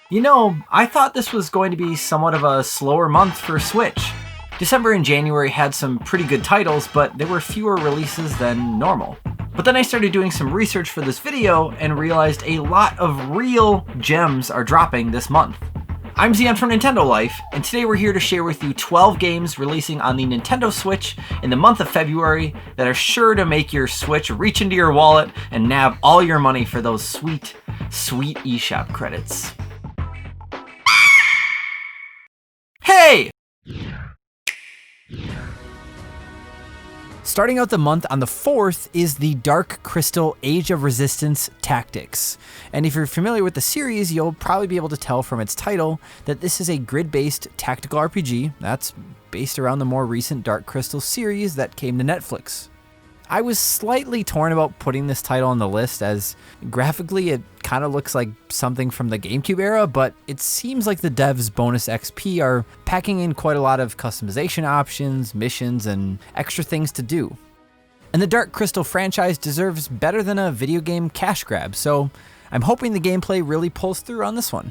You know, I thought this was going to be somewhat of a slower month for Switch. December and January had some pretty good titles, but there were fewer releases than normal. But then I started doing some research for this video and realized a lot of real gems are dropping this month. I'm Zion from nintendolife, and today we're here to share with you 12 games releasing on the Nintendo Switch in the month of February that are sure to make your Switch reach into your wallet and nab all your money for those sweet, sweet eShop credits. Hey! Starting out the month on the 4th is the Dark Crystal Age of Resistance Tactics. And if you're familiar with the series, you'll probably be able to tell from its title that this is a grid-based tactical RPG that's based around the more recent Dark Crystal series that came to Netflix. I was slightly torn about putting this title on the list, as graphically it kind of looks like something from the GameCube era, but it seems like the devs' bonus XP are packing in quite a lot of customization options, missions, and extra things to do. And the Dark Crystal franchise deserves better than a video game cash grab, so I'm hoping the gameplay really pulls through on this one.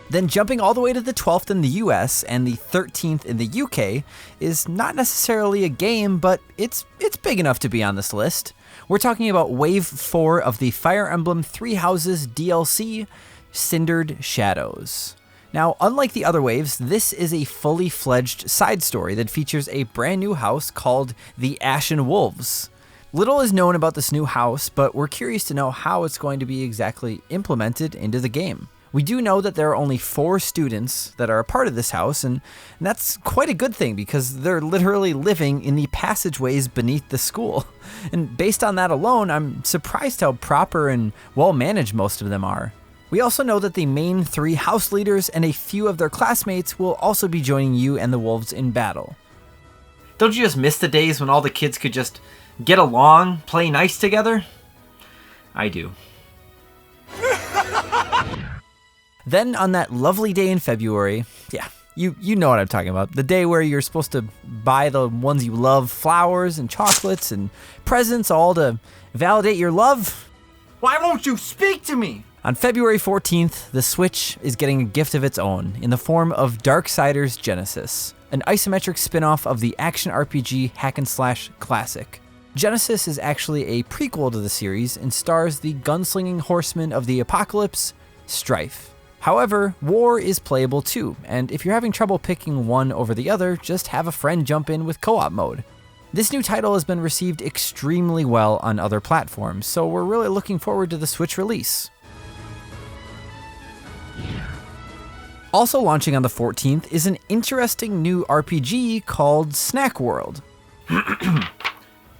Then jumping all the way to the 12th in the US and the 13th in the UK is not necessarily a game, but it's big enough to be on this list. We're talking about Wave 4 of the Fire Emblem Three Houses DLC, Cindered Shadows. Now, unlike the other waves, this is a fully fledged side story that features a brand new house called the Ashen Wolves. Little is known about this new house, but we're curious to know how it's going to be exactly implemented into the game. We do know that there are only 4 students that are a part of this house, and that's quite a good thing because they're literally living in the passageways beneath the school. And based on that alone, I'm surprised how proper and well managed most of them are. We also know that the main 3 house leaders and a few of their classmates will also be joining you and the wolves in battle. Don't you just miss the days when all the kids could just get along, play nice together? I do. Then on that lovely day in February, yeah, you know what I'm talking about, the day where you're supposed to buy the ones you love, flowers and chocolates and presents, all to validate your love. Why won't you speak to me? On February 14th, the Switch is getting a gift of its own in the form of Darksiders Genesis, an isometric spin-off of the action RPG hack-and-slash classic. Genesis is actually a prequel to the series and stars the gunslinging horseman of the apocalypse, Strife. However, War is playable too, and if you're having trouble picking one over the other, just have a friend jump in with co-op mode. This new title has been received extremely well on other platforms, so we're really looking forward to the Switch release. Also launching on the 14th is an interesting new RPG called Snack World.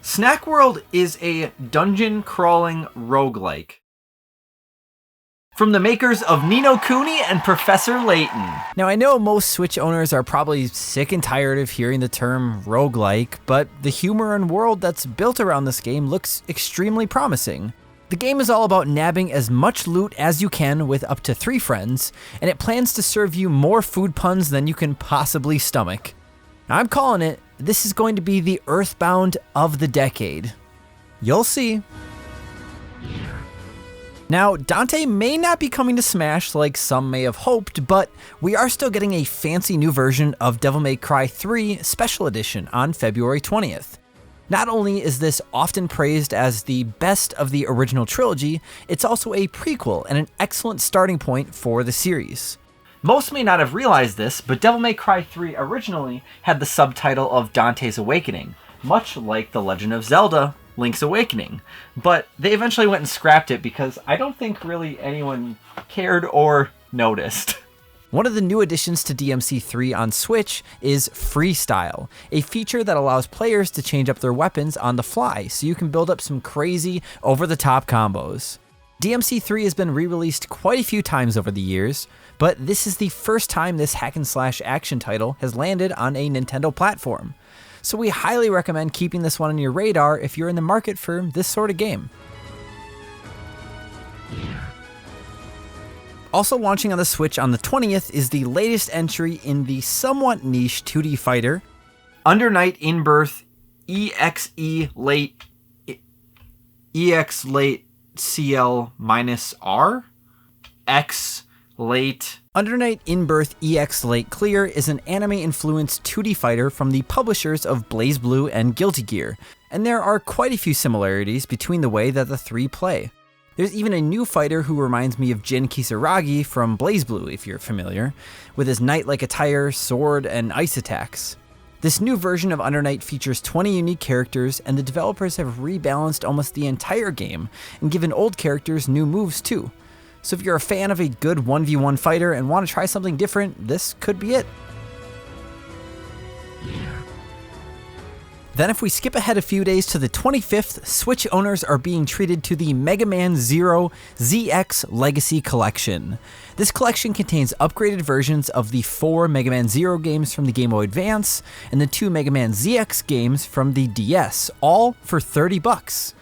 Snack World is a dungeon crawling roguelike from the makers of Ni no Kuni and Professor Layton. Now, I know most Switch owners are probably sick and tired of hearing the term roguelike, but the humor and world that's built around this game looks extremely promising. The game is all about nabbing as much loot as you can with up to 3 friends, and it plans to serve you more food puns than you can possibly stomach. Now, I'm calling it, this is going to be the Earthbound of the decade. You'll see. Now, Dante may not be coming to Smash like some may have hoped, but we are still getting a fancy new version of Devil May Cry 3 Special Edition on February 20th. Not only is this often praised as the best of the original trilogy, it's also a prequel and an excellent starting point for the series. Most may not have realized this, but Devil May Cry 3 originally had the subtitle of Dante's Awakening, much like The Legend of Zelda Link's Awakening, but they eventually went and scrapped it because I don't think really anyone cared or noticed. One of the new additions to DMC3 on Switch is Freestyle, a feature that allows players to change up their weapons on the fly so you can build up some crazy, over-the-top combos. DMC3 has been re-released quite a few times over the years, but this is the first time this hack-and-slash action title has landed on a Nintendo platform. So we highly recommend keeping this one on your radar if you're in the market for this sort of game. Also launching on the Switch on the 20th is the latest entry in the somewhat niche 2D fighter, Under Night In-Birth EXE Late CL-R, X Late. Under Night In-Birth EX Late Clear is an anime-influenced 2D fighter from the publishers of BlazBlue and Guilty Gear, and there are quite a few similarities between the way that the three play. There's even a new fighter who reminds me of Jin Kisaragi from BlazBlue, if you're familiar, with his knight-like attire, sword, and ice attacks. This new version of Under Night features 20 unique characters, and the developers have rebalanced almost the entire game and given old characters new moves too. So if you're a fan of a good 1v1 fighter and want to try something different, this could be it. Then if we skip ahead a few days to the 25th, Switch owners are being treated to the Mega Man Zero ZX Legacy Collection. This collection contains upgraded versions of the 4 Mega Man Zero games from the Game Boy Advance and the 2 Mega Man ZX games from the DS, all for $30.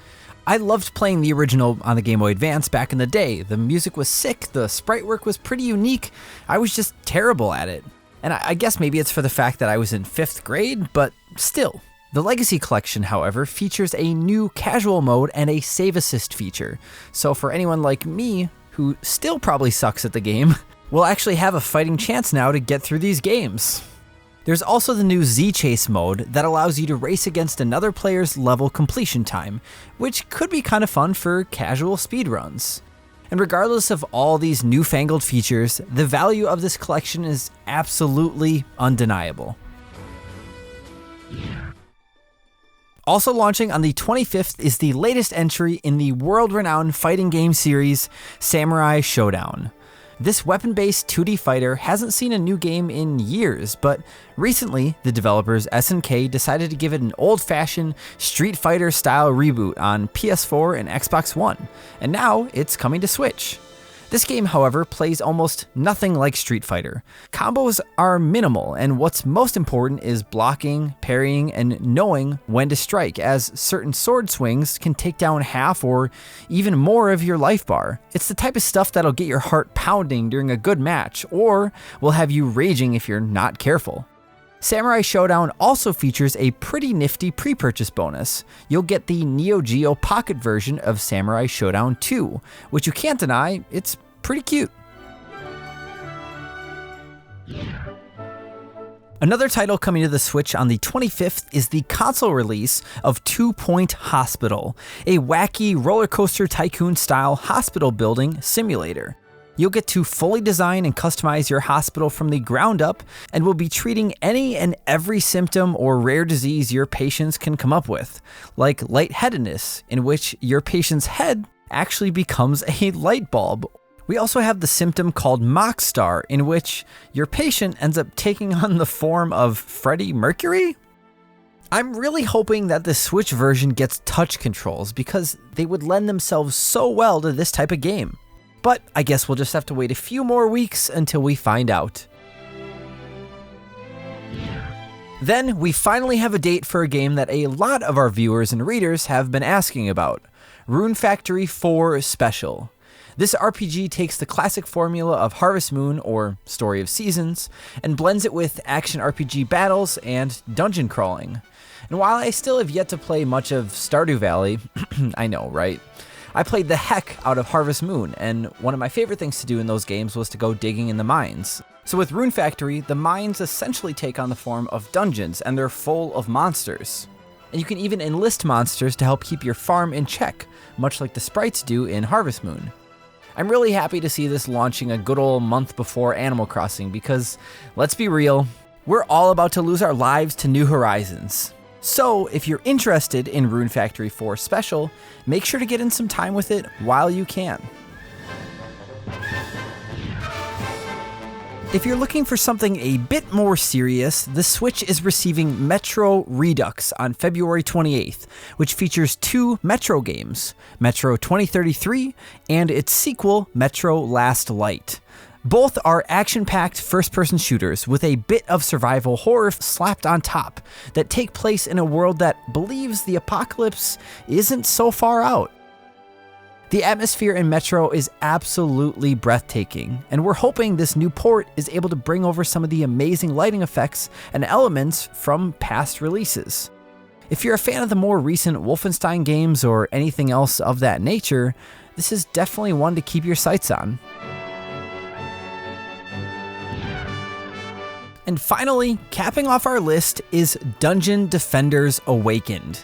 I loved playing the original on the Game Boy Advance back in the day. The music was sick, the sprite work was pretty unique, I was just terrible at it. And I guess maybe it's for the fact that I was in 5th grade, but still. The Legacy Collection, however, features a new casual mode and a save assist feature. So for anyone like me, who still probably sucks at the game, we'll actually have a fighting chance now to get through these games. There's also the new Z-Chase mode that allows you to race against another player's level completion time, which could be kind of fun for casual speedruns. And regardless of all these newfangled features, the value of this collection is absolutely undeniable. Also launching on the 25th is the latest entry in the world-renowned fighting game series, Samurai Shodown. This weapon-based 2D fighter hasn't seen a new game in years, but recently, the developers SNK decided to give it an old-fashioned Street Fighter-style reboot on PS4 and Xbox One, and now it's coming to Switch. This game, however, plays almost nothing like Street Fighter. Combos are minimal, and what's most important is blocking, parrying, and knowing when to strike, as certain sword swings can take down half or even more of your life bar. It's the type of stuff that'll get your heart pounding during a good match, or will have you raging if you're not careful. Samurai Shodown also features a pretty nifty pre-purchase bonus. You'll get the Neo Geo Pocket version of Samurai Shodown 2, which you can't deny, it's pretty cute. Another title coming to the Switch on the 25th is the console release of 2 Point Hospital, a wacky roller coaster tycoon style hospital building simulator. You'll get to fully design and customize your hospital from the ground up, and will be treating any and every symptom or rare disease your patients can come up with, like lightheadedness, in which your patient's head actually becomes a light bulb. We also have the symptom called Mockstar, in which your patient ends up taking on the form of Freddie Mercury? I'm really hoping that the Switch version gets touch controls, because they would lend themselves so well to this type of game. But I guess we'll just have to wait a few more weeks until we find out. Then we finally have a date for a game that a lot of our viewers and readers have been asking about, Rune Factory 4 Special. This RPG takes the classic formula of Harvest Moon, or Story of Seasons, and blends it with action RPG battles and dungeon crawling. And while I still have yet to play much of Stardew Valley, I know, right? I played the heck out of Harvest Moon, and one of my favorite things to do in those games was to go digging in the mines. So with Rune Factory, the mines essentially take on the form of dungeons, and they're full of monsters. And you can even enlist monsters to help keep your farm in check, much like the sprites do in Harvest Moon. I'm really happy to see this launching a good old month before Animal Crossing, because, let's be real, we're all about to lose our lives to New Horizons. So, if you're interested in Rune Factory 4 Special, make sure to get in some time with it while you can. If you're looking for something a bit more serious, the Switch is receiving Metro Redux on February 28th, which features 2 Metro games, Metro 2033 and its sequel, Metro Last Light. Both are action-packed first-person shooters with a bit of survival horror slapped on top that take place in a world that believes the apocalypse isn't so far out. The atmosphere in Metro is absolutely breathtaking, and we're hoping this new port is able to bring over some of the amazing lighting effects and elements from past releases. If you're a fan of the more recent Wolfenstein games or anything else of that nature, this is definitely one to keep your sights on. And finally, capping off our list is Dungeon Defenders Awakened.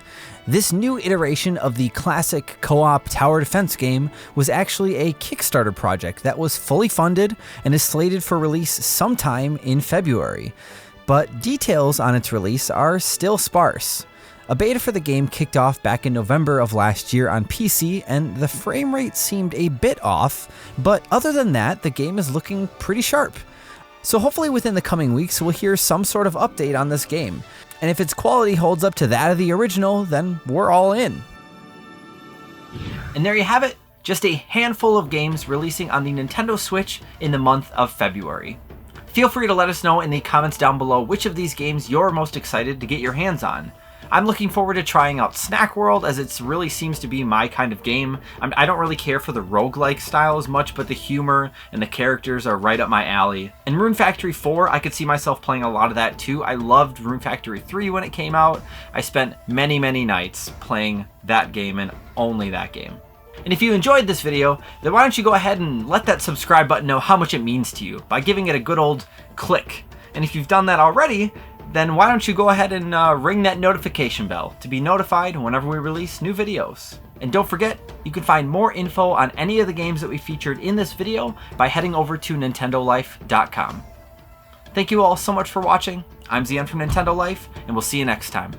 This new iteration of the classic co-op tower defense game was actually a Kickstarter project that was fully funded and is slated for release sometime in February. But details on its release are still sparse. A beta for the game kicked off back in November of last year on PC, and the frame rate seemed a bit off, but other than that, the game is looking pretty sharp. So hopefully within the coming weeks, we'll hear some sort of update on this game. And if its quality holds up to that of the original, then we're all in. And there you have it, just a handful of games releasing on the Nintendo Switch in the month of February. Feel free to let us know in the comments down below which of these games you're most excited to get your hands on. I'm looking forward to trying out Snack World, as it really seems to be my kind of game. I don't really care for the roguelike style as much, but the humor and the characters are right up my alley. And Rune Factory 4, I could see myself playing a lot of that too. I loved Rune Factory 3 when it came out. I spent many nights playing that game and only that game. And if you enjoyed this video, then why don't you go ahead and let that subscribe button know how much it means to you by giving it a good old click. And if you've done that already, then why don't you go ahead and ring that notification bell to be notified whenever we release new videos. And don't forget, you can find more info on any of the games that we featured in this video by heading over to nintendolife.com. Thank you all so much for watching. I'm Zian from Nintendo Life, and we'll see you next time.